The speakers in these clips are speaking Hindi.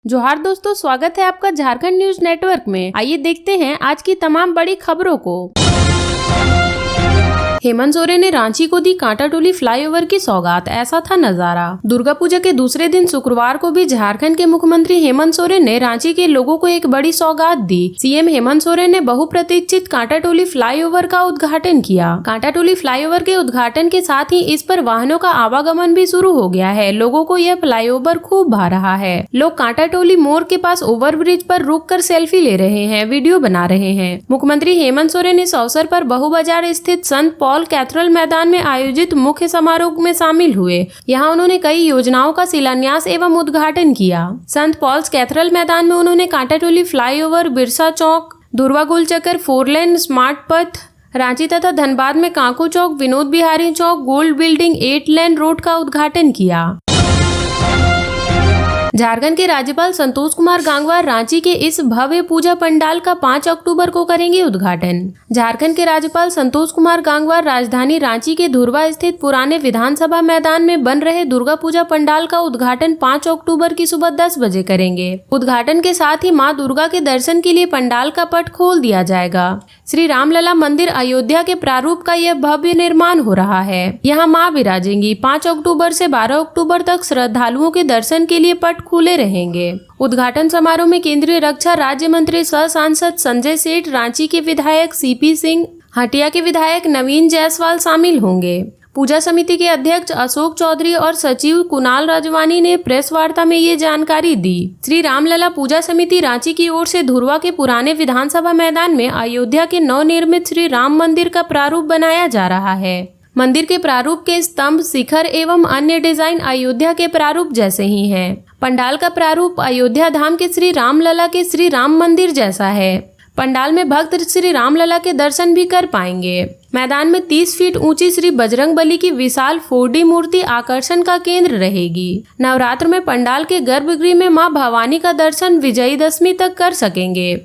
जोहार दोस्तों, स्वागत है आपका झारखंड न्यूज नेटवर्क में। आइए देखते हैं आज की तमाम बड़ी खबरों को। हेमंत सोरेन ने रांची को दी कांटाटोली फ्लाईओवर की सौगात, ऐसा था नजारा। दुर्गा पूजा के दूसरे दिन शुक्रवार को भी झारखंड के मुख्यमंत्री हेमंत सोरेन ने रांची के लोगों को एक बड़ी सौगात दी। सीएम हेमंत सोरेन ने बहुप्रतीक्षित कांटाटोली फ्लाईओवर का उद्घाटन किया। कांटाटोली फ्लाईओवर के उद्घाटन के साथ ही इस पर वाहनों का आवागमन भी शुरू हो गया है। लोगों को यह फ्लाईओवर खूब भा रहा है। लोग कांटाटोली मोड़ के पास ओवरब्रिज पर रुक कर सेल्फी ले रहे हैं, वीडियो बना रहे हैं। मुख्यमंत्री हेमंत सोरेन इस अवसर पर बहु बाजार स्थित संत पॉल कैथेड्रल मैदान में आयोजित मुख्य समारोह में शामिल हुए। यहां उन्होंने कई योजनाओं का शिलान्यास एवं उद्घाटन किया। संत पॉल्स कैथेड्रल मैदान में उन्होंने कांटाटोली फ्लाईओवर, बिरसा चौक, धुर्वा गोल चक्कर, 4 लेन स्मार्ट पथ, रांची तथा धनबाद में कांकू चौक, Vinod Bihari Chowk, gold building, 8 lane road का उद्घाटन किया। झारखंड के राज्यपाल संतोष कुमार गंगवार रांची के इस भव्य पूजा पंडाल का 5 अक्टूबर को करेंगे उद्घाटन। झारखंड के राज्यपाल संतोष कुमार गंगवार राजधानी रांची के धुर्वा स्थित पुराने विधानसभा मैदान में बन रहे दुर्गा पूजा पंडाल का उद्घाटन 5 अक्टूबर की सुबह 10 बजे करेंगे। उद्घाटन के साथ ही मां दुर्गा के दर्शन के लिए पंडाल का पट खोल दिया जाएगा। श्री रामलला मंदिर अयोध्या के प्रारूप का यह भव्य निर्माण हो रहा है। यहाँ मां विराजेंगी। 5 अक्टूबर से 12 अक्टूबर तक श्रद्धालुओं के दर्शन के लिए पट खुले रहेंगे। उद्घाटन समारोह में केंद्रीय रक्षा राज्य मंत्री सह सांसद संजय सेठ, रांची के विधायक सीपी सिंह, हटिया के विधायक नवीन जायसवाल शामिल होंगे। पूजा समिति के अध्यक्ष अशोक चौधरी और सचिव कुणाल रजवानी ने प्रेस वार्ता में ये जानकारी दी। श्री रामलला पूजा समिति रांची की ओर से धुर्वा के पुराने विधानसभा मैदान में अयोध्या के नवनिर्मित श्री राम मंदिर का प्रारूप बनाया जा रहा है। मंदिर के प्रारूप के स्तंभ, शिखर एवं अन्य डिजाइन अयोध्या के प्रारूप जैसे ही हैं। पंडाल का प्रारूप अयोध्या धाम के श्री रामलला के श्री राम मंदिर जैसा है। पंडाल में भक्त श्री रामलला के दर्शन भी कर पाएंगे। मैदान में 30 फीट ऊंची श्री बजरंगबली की विशाल 4D मूर्ति आकर्षण का केंद्र रहेगी। नवरात्र में पंडाल के गर्भगृह में मां भवानी का दर्शन विजयदशमी तक कर सकेंगे।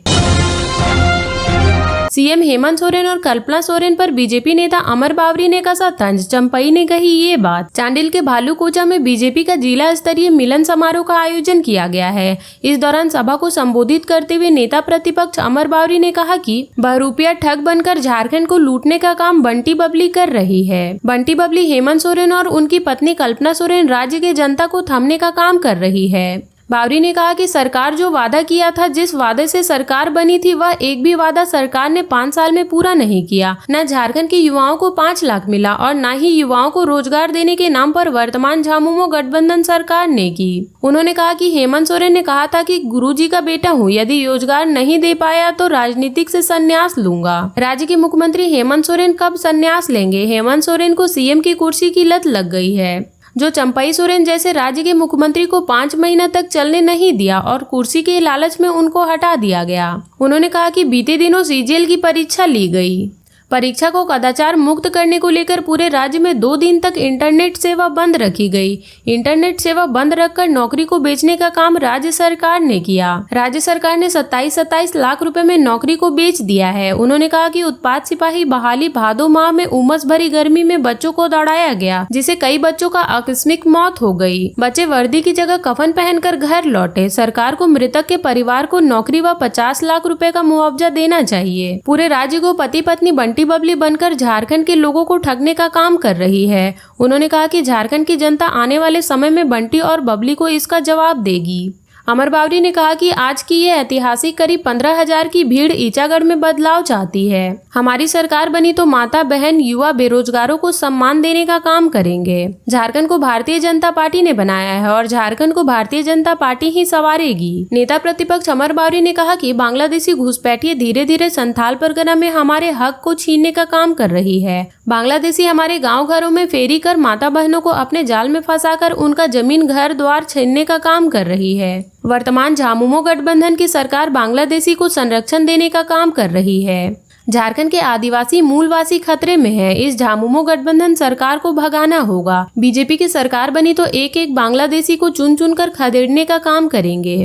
सीएम हेमंत सोरेन और कल्पना सोरेन पर बीजेपी नेता अमर बावरी ने कसा तंज। चंपई ने कही ये बात। चांडिल के भालूकोचा में बीजेपी का जिला स्तरीय मिलन समारोह का आयोजन किया गया है। इस दौरान सभा को संबोधित करते हुए नेता प्रतिपक्ष अमर बावरी ने कहा कि बहरूपिया ठग बनकर झारखंड को लूटने का काम बंटी बबली कर रही है। बंटी बबली हेमंत सोरेन और उनकी पत्नी कल्पना सोरेन राज्य के जनता को थमने का काम कर रही है। बावरी ने कहा कि सरकार जो वादा किया था, जिस वादे से सरकार बनी थी, वह एक भी वादा सरकार ने 5 साल में पूरा नहीं किया। न झारखंड के युवाओं को 5 लाख मिला और न ही युवाओं को रोजगार देने के नाम पर वर्तमान झामुमो गठबंधन सरकार ने की। उन्होंने कहा कि हेमंत सोरेन ने कहा था कि गुरुजी का बेटा हूँ, यदि रोजगार नहीं दे पाया तो राजनीतिक से संन्यास लूंगा। राज्य के मुख्यमंत्री हेमंत सोरेन कब संन्यास लेंगे? हेमंत सोरेन को सीएम की कुर्सी की लत लग गई है। जो चंपई सोरेन जैसे राज्य के मुख्यमंत्री को 5 महीना तक चलने नहीं दिया और कुर्सी के लालच में उनको हटा दिया गया। उन्होंने कहा कि बीते दिनों सीजीएल की परीक्षा ली गई। परीक्षा को कदाचार मुक्त करने को लेकर पूरे राज्य में 2 दिन तक इंटरनेट सेवा बंद रखी गई। इंटरनेट सेवा बंद रखकर नौकरी को बेचने का काम राज्य सरकार ने किया। राज्य सरकार ने 27 लाख रुपए में नौकरी को बेच दिया है। उन्होंने कहा कि उत्पाद सिपाही बहाली भादो माह में उमस भरी गर्मी में बच्चों को दौड़ाया गया, जिससे कई बच्चों का आकस्मिक मौत हो गई। बच्चे वर्दी की जगह कफन पहनकर घर लौटे। सरकार को मृतक के परिवार को नौकरी व 50 लाख रुपए का मुआवजा देना चाहिए। पूरे राज्य को पति पत्नी बंटी बबली बनकर झारखंड के लोगों को ठगने का काम कर रही है। उन्होंने कहा कि झारखंड की जनता आने वाले समय में बंटी और बबली को इसका जवाब देगी। अमर बावरी ने कहा कि आज की ये ऐतिहासिक करीब 15,000 की भीड़ ईचागढ़ में बदलाव चाहती है। हमारी सरकार बनी तो माता, बहन, युवा, बेरोजगारों को सम्मान देने का काम करेंगे। झारखंड को भारतीय जनता पार्टी ने बनाया है और झारखंड को भारतीय जनता पार्टी ही संवारेगी। नेता प्रतिपक्ष अमर बावरी ने कहा कि बांग्लादेशी घुसपैठिए धीरे धीरे संथाल परगना में हमारे हक को छीनने का काम कर रही है। बांग्लादेशी हमारे गाँव घरों में फेरी कर माता बहनों को अपने जाल में फंसाकर उनका जमीन, घर द्वार छीनने का काम कर रही है। वर्तमान झामुमो गठबंधन की सरकार बांग्लादेशी को संरक्षण देने का काम कर रही है। झारखंड के आदिवासी मूलवासी खतरे में है। इस झामुमो गठबंधन सरकार को भगाना होगा। बीजेपी की सरकार बनी तो एक एक बांग्लादेशी को चुन चुन कर खदेड़ने का काम करेंगे।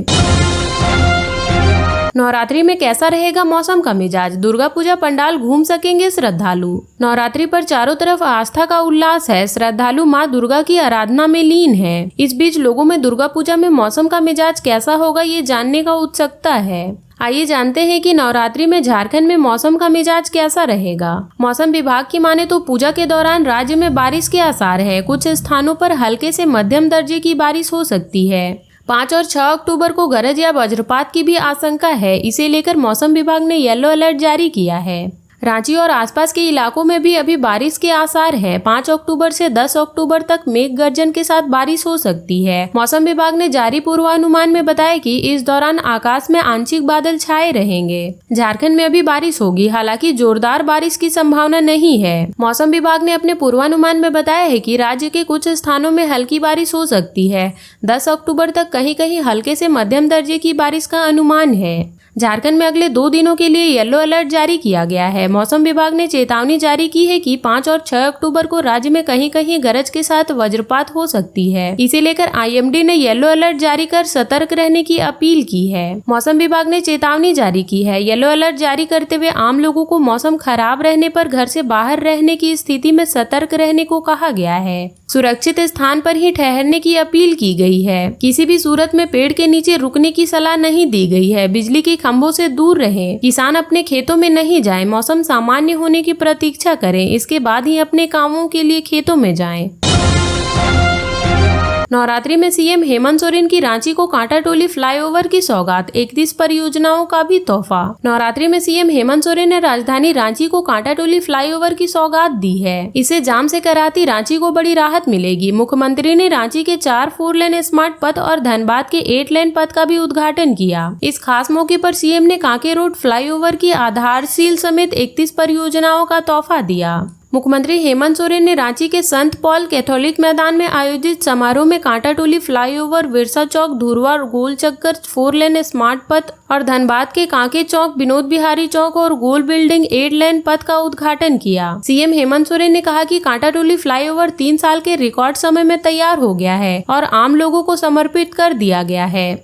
नवरात्रि में कैसा रहेगा मौसम का मिजाज, दुर्गा पूजा पंडाल घूम सकेंगे श्रद्धालु। नवरात्रि पर चारों तरफ आस्था का उल्लास है, श्रद्धालु मां दुर्गा की आराधना में लीन है। इस बीच लोगों में दुर्गा पूजा में मौसम का मिजाज कैसा होगा ये जानने का उत्सुकता है। आइए जानते हैं कि नवरात्रि में झारखंड में मौसम का मिजाज कैसा रहेगा। मौसम विभाग की माने तो पूजा के दौरान राज्य में बारिश के आसार है। कुछ स्थानों पर हल्के से मध्यम दर्जे की बारिश हो सकती है। 5 और 6 अक्टूबर को गरज या वज्रपात की भी आशंका है। इसे लेकर मौसम विभाग ने येलो अलर्ट जारी किया है। रांची और आसपास के इलाकों में भी अभी बारिश के आसार है। 5 अक्टूबर से 10 अक्टूबर तक मेघ गर्जन के साथ बारिश हो सकती है। मौसम विभाग ने जारी पूर्वानुमान में बताया कि इस दौरान आकाश में आंशिक बादल छाए रहेंगे। झारखंड में अभी बारिश होगी, हालांकि जोरदार बारिश की संभावना नहीं है। मौसम विभाग ने अपने पूर्वानुमान में बताया है कि राज्य के कुछ स्थानों में हल्की बारिश हो सकती है। 10 अक्टूबर तक कहीं कहीं हल्के से मध्यम दर्जे की बारिश का अनुमान है। झारखंड में अगले 2 दिनों के लिए येलो अलर्ट जारी किया गया है। मौसम विभाग ने चेतावनी जारी की है कि 5 और 6 अक्टूबर को राज्य में कहीं कहीं गरज के साथ वज्रपात हो सकती है। इसे लेकर आईएमडी ने येलो अलर्ट जारी कर सतर्क रहने की अपील की है। मौसम विभाग ने चेतावनी जारी की है। येलो अलर्ट जारी करते हुए आम लोगों को मौसम खराब रहने पर घर से बाहर रहने की स्थिति में सतर्क रहने को कहा गया है। सुरक्षित स्थान पर ही ठहरने की अपील की गई है। किसी भी सूरत में पेड़ के नीचे रुकने की सलाह नहीं दी गई है। बिजली के खंभों से दूर रहें। किसान अपने खेतों में नहीं जाएं। मौसम सामान्य होने की प्रतीक्षा करें, इसके बाद ही अपने कामों के लिए खेतों में जाएं। नवरात्रि में सीएम हेमंत सोरेन की रांची को कांटाटोली फ्लाईओवर की सौगात, 31 परियोजनाओं का भी तोहफा। नवरात्रि में सीएम हेमंत सोरेन ने राजधानी रांची को कांटाटोली फ्लाईओवर की सौगात दी है। इसे जाम से कराती रांची को बड़ी राहत मिलेगी। मुख्यमंत्री ने रांची के 4 4 लेन स्मार्ट पथ और धनबाद के 8 लेन पथ का भी उद्घाटन किया। इस खास मौके पर सीएम ने कांके रोड फ्लाईओवर की आधारशिल समेत 31 परियोजनाओं का तोहफा दिया। मुख्यमंत्री हेमंत सोरेन ने रांची के संत पॉल कैथोलिक मैदान में आयोजित समारोह में कांटाटोली फ्लाईओवर, विरसा चौक, धुरवा गोल चक्कर 4 लेन स्मार्ट पथ और धनबाद के कांके चौक, विनोद बिहारी चौक और गोल बिल्डिंग 8 लेन पथ का उद्घाटन किया। सीएम हेमंत सोरेन ने कहा कि कांटाटोली फ्लाईओवर 3 साल के रिकॉर्ड समय में तैयार हो गया है और आम लोगों को समर्पित कर दिया गया है।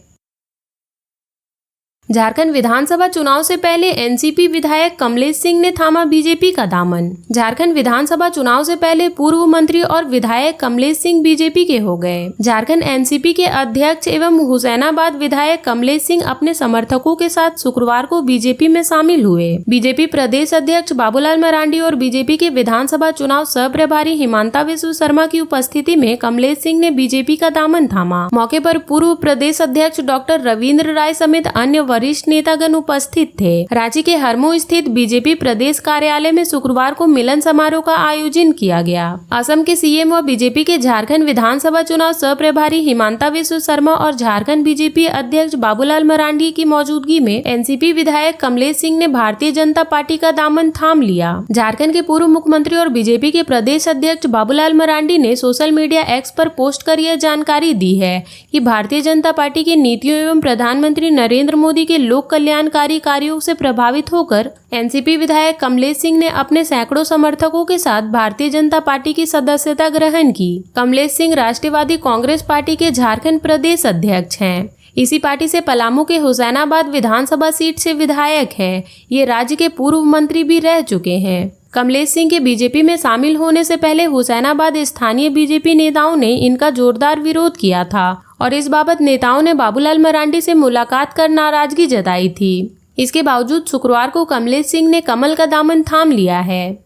झारखंड विधानसभा चुनाव से पहले एनसीपी विधायक कमलेश सिंह ने थामा बीजेपी का दामन। झारखंड विधानसभा चुनाव से पहले पूर्व मंत्री और विधायक कमलेश सिंह बीजेपी के हो गए। झारखंड एनसीपी के अध्यक्ष एवं हुसैनाबाद विधायक कमलेश सिंह अपने समर्थकों के साथ शुक्रवार को बीजेपी में शामिल हुए। बीजेपी प्रदेश अध्यक्ष बाबूलाल मरांडी और बीजेपी के विधानसभा चुनाव सह प्रभारी हिमांता विश्व शर्मा की उपस्थिति में कमलेश सिंह ने बीजेपी का दामन थामा। मौके पर पूर्व प्रदेश अध्यक्ष डॉक्टर रविंद्र राय समेत अन्य वरिष्ठ नेतागण उपस्थित थे। रांची के हरमो स्थित बीजेपी प्रदेश कार्यालय में शुक्रवार को मिलन समारोह का आयोजन किया गया। असम के सीएम व बीजेपी के झारखंड विधानसभा चुनाव सह प्रभारी हिमांता विश्व शर्मा और झारखंड बीजेपी अध्यक्ष बाबूलाल मरांडी की मौजूदगी में एनसीपी विधायक कमलेश सिंह ने भारतीय जनता पार्टी का दामन थाम लिया। झारखंड के पूर्व मुख्यमंत्री और बीजेपी के प्रदेश अध्यक्ष बाबूलाल मरांडी ने सोशल मीडिया एक्स पर पोस्ट कर यह जानकारी दी है कि भारतीय जनता पार्टी की नीतियों एवं प्रधानमंत्री नरेंद्र मोदी के लोक कल्याणकारी कार्यों से प्रभावित होकर एनसीपी विधायक कमलेश सिंह ने अपने सैकड़ों समर्थकों के साथ भारतीय जनता पार्टी की सदस्यता ग्रहण की। कमलेश सिंह राष्ट्रवादी कांग्रेस पार्टी के झारखंड प्रदेश अध्यक्ष हैं। इसी पार्टी से पलामू के हुसैनाबाद विधानसभा सीट से विधायक हैं। ये राज्य के पूर्व मंत्री भी रह चुके हैं। कमलेश सिंह के बीजेपी में शामिल होने से पहले हुसैनाबाद स्थानीय बीजेपी नेताओं ने इनका जोरदार विरोध किया था और इस बाबत नेताओं ने बाबूलाल मरांडी से मुलाकात कर नाराजगी जताई थी। इसके बावजूद शुक्रवार को कमलेश सिंह ने कमल का दामन थाम लिया है।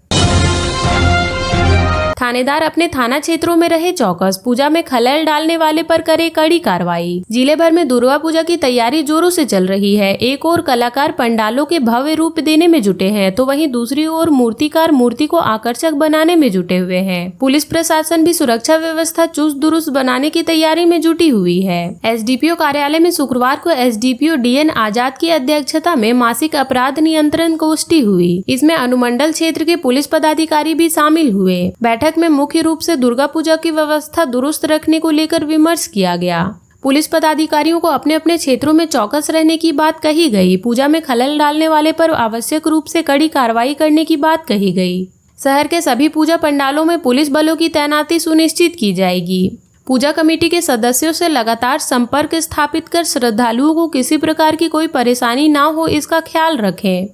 थानेदार अपने थाना क्षेत्रों में रहे चौकस, पूजा में खलल डालने वाले पर करे कड़ी कार्रवाई। जिले भर में दुर्गा पूजा की तैयारी जोरों से चल रही है। एक ओर कलाकार पंडालों के भव्य रूप देने में जुटे हैं, तो वहीं दूसरी ओर मूर्तिकार मूर्ति को आकर्षक बनाने में जुटे हुए हैं। पुलिस प्रशासन भी सुरक्षा व्यवस्था चुस्त दुरुस्त बनाने की तैयारी में जुटी हुई है। एसडीपीओ कार्यालय में शुक्रवार को एसडीपीओ डीएन आजाद की अध्यक्षता में मासिक अपराध नियंत्रण गोष्ठी हुई। इसमें अनुमंडल क्षेत्र के पुलिस पदाधिकारी भी शामिल हुए। बैठक में मुख्य रूप से दुर्गा पूजा की व्यवस्था दुरुस्त रखने को लेकर विमर्श किया गया। पुलिस पदाधिकारियों को अपने अपने क्षेत्रों में चौकस रहने की बात कही गई। पूजा में खलल डालने वाले पर आवश्यक रूप से कड़ी कार्रवाई करने की बात कही गई। शहर के सभी पूजा पंडालों में पुलिस बलों की तैनाती सुनिश्चित की जाएगी। पूजा कमेटी के सदस्यों से लगातार संपर्क स्थापित कर श्रद्धालुओं को किसी प्रकार की कोई परेशानी ना हो इसका ख्याल रखें।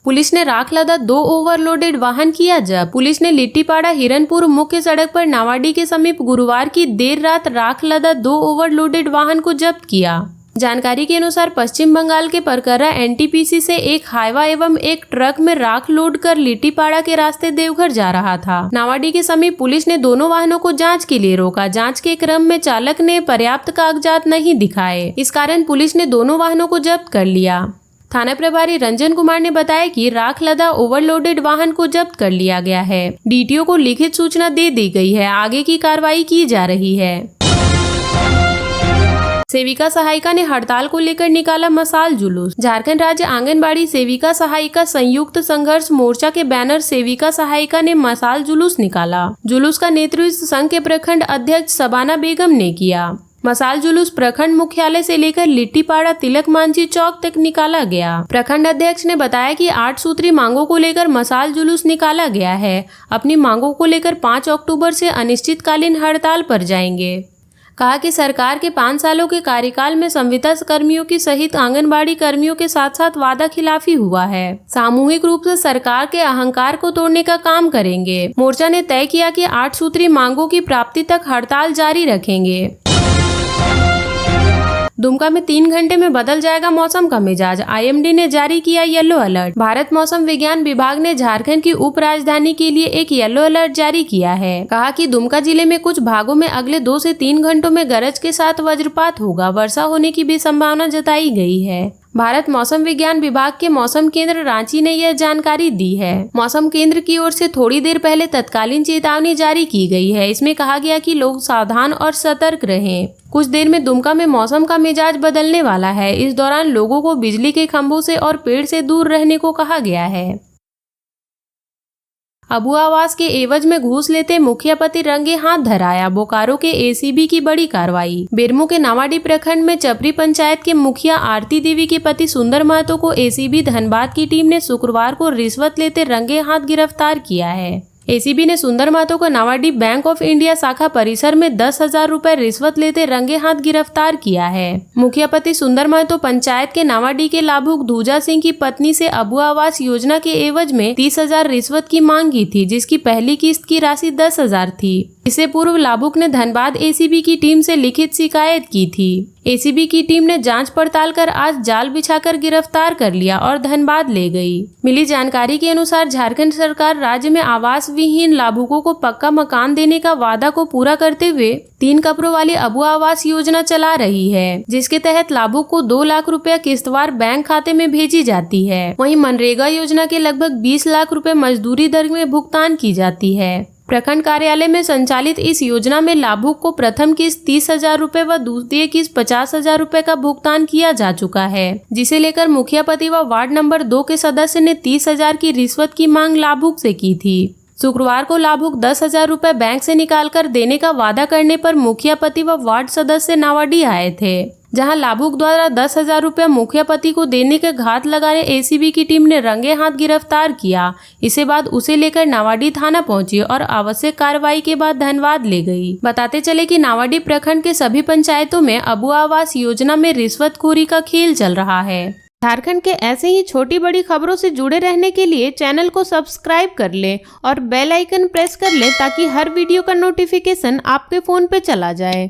पुलिस ने राख लदा 2 ओवरलोडेड वाहन किया जब्त। पुलिस ने लिट्टीपाड़ा हिरनपुर मुख्य सड़क पर नावाडी के समीप गुरुवार की देर रात राख लदा 2 ओवरलोडेड वाहन को जब्त किया। जानकारी के अनुसार पश्चिम बंगाल के परकरा एनटीपीसी से एक हाईवा एवं एक ट्रक में राख लोड कर लिट्टीपाड़ा के रास्ते देवघर जा रहा था। नावाडी के समीप पुलिस ने दोनों वाहनों को जांच के लिए रोका। जांच के क्रम में चालक ने पर्याप्त कागजात नहीं दिखाए, इस कारण पुलिस ने दोनों वाहनों को जब्त कर लिया। थाना प्रभारी रंजन कुमार ने बताया कि राख लदा ओवरलोडेड वाहन को जब्त कर लिया गया है। डीटीओ को लिखित सूचना दे दी गई है, आगे की कार्रवाई की जा रही है। सेविका सहायिका ने हड़ताल को लेकर निकाला मशाल जुलूस। झारखंड राज्य आंगनबाड़ी सेविका सहायिका संयुक्त संघर्ष मोर्चा के बैनर सेविका सहायिका ने मशाल जुलूस निकाला। जुलूस का नेतृत्व संघ के प्रखंड अध्यक्ष सबाना बेगम ने किया। मशाल जुलूस प्रखंड मुख्यालय से लेकर लिट्टीपाड़ा तिलक मांझी चौक तक निकाला गया। प्रखंड अध्यक्ष ने बताया कि 8 सूत्री मांगों को लेकर मशाल जुलूस निकाला गया है। अपनी मांगों को लेकर 5 अक्टूबर से अनिश्चितकालीन हड़ताल पर जाएंगे। कहा कि सरकार के 5 सालों के कार्यकाल में संविदा कर्मियों की सहित आंगनबाड़ी कर्मियों के साथ साथ वादा खिलाफी हुआ है। सामूहिक रूप से सरकार के अहंकार को तोड़ने का काम करेंगे। मोर्चा ने तय किया कि 8 सूत्री मांगों की प्राप्ति तक हड़ताल जारी रखेंगे। दुमका में 3 घंटे में बदल जाएगा मौसम का मिजाज। आईएमडी ने जारी किया येलो अलर्ट। भारत मौसम विज्ञान विभाग ने झारखंड की उप राजधानी के लिए एक येलो अलर्ट जारी किया है। कहा कि दुमका जिले में कुछ भागों में अगले 2 से 3 घंटों में गरज के साथ वज्रपात होगा। वर्षा होने की भी संभावना जताई गई है। भारत मौसम विज्ञान विभाग के मौसम केंद्र रांची ने यह जानकारी दी है। मौसम केंद्र की ओर से थोड़ी देर पहले तत्कालीन चेतावनी जारी की गई है। इसमें कहा गया कि लोग सावधान और सतर्क रहें। कुछ देर में दुमका में मौसम का मिजाज बदलने वाला है। इस दौरान लोगों को बिजली के खंभों से और पेड़ से दूर रहने को कहा गया है। अबू आवास के एवज में घूस लेते मुखिया पति रंगे हाथ धराया। बोकारो के एसीबी की बड़ी कार्रवाई। बेरमो के नावाडी प्रखंड में चपरी पंचायत के मुखिया आरती देवी के पति सुंदर महतो को एसीबी धनबाद की टीम ने शुक्रवार को रिश्वत लेते रंगे हाथ गिरफ्तार किया है। एसीबी ने सुंदर महतो को नावाडी बैंक ऑफ इंडिया शाखा परिसर में 10,000 रुपए रिश्वत लेते रंगे हाथ गिरफ्तार किया है। मुखिया पति सुंदर महतो पंचायत के नावाडी के लाभुक दूजा सिंह की पत्नी से अबू आवास योजना के एवज में 30,000 रिश्वत की मांग की थी, जिसकी पहली किस्त की राशि 10,000 थी। इससे पूर्व लाभुक ने धनबाद एसीबी की टीम से लिखित शिकायत की थी। एसीबी की टीम ने जांच पड़ताल कर आज जाल बिछाकर गिरफ्तार कर लिया और धनबाद ले गई। मिली जानकारी के अनुसार झारखंड सरकार राज्य में आवास विहीन लाभुकों को पक्का मकान देने का वादा को पूरा करते हुए 3 कमरों वाली अबू आवास योजना चला रही है, जिसके तहत लाभुक को 2 लाख रुपया किस्तवार बैंक खाते में भेजी जाती है। वहीं मनरेगा योजना के लगभग 20 लाख रुपए मजदूरी दर में भुगतान की जाती है। प्रखंड कार्यालय में संचालित इस योजना में लाभुक को प्रथम किस्त 30,000 रुपए व द्वितीय किस्त 50,000 रुपए का भुगतान किया जा चुका है, जिसे लेकर मुखिया पति व वार्ड नंबर 2 के सदस्य ने 30,000 की रिश्वत की मांग लाभुक से की थी। शुक्रवार को लाभुक 10,000 रुपए बैंक से निकालकर देने का वादा करने पर मुखिया पति व वार्ड सदस्य नावाडी आए थे, जहां लाभुक द्वारा 10,000 रुपया मुखिया पति को देने के घात लगाने एसीबी की टीम ने रंगे हाथ गिरफ्तार किया। इसके बाद उसे लेकर नावाडी थाना पहुंची और आवश्यक कार्रवाई के बाद धनबाद ले गई। बताते चले कि नावाडी प्रखंड के सभी पंचायतों में अबू आवास योजना में रिश्वतखोरी का खेल चल रहा है। झारखंड के ऐसे ही छोटी बड़ी खबरों से जुड़े रहने के लिए चैनल को सब्सक्राइब कर लें और बेल आइकन प्रेस कर लें ताकि हर वीडियो का नोटिफिकेशन आपके फोन पे चला जाए।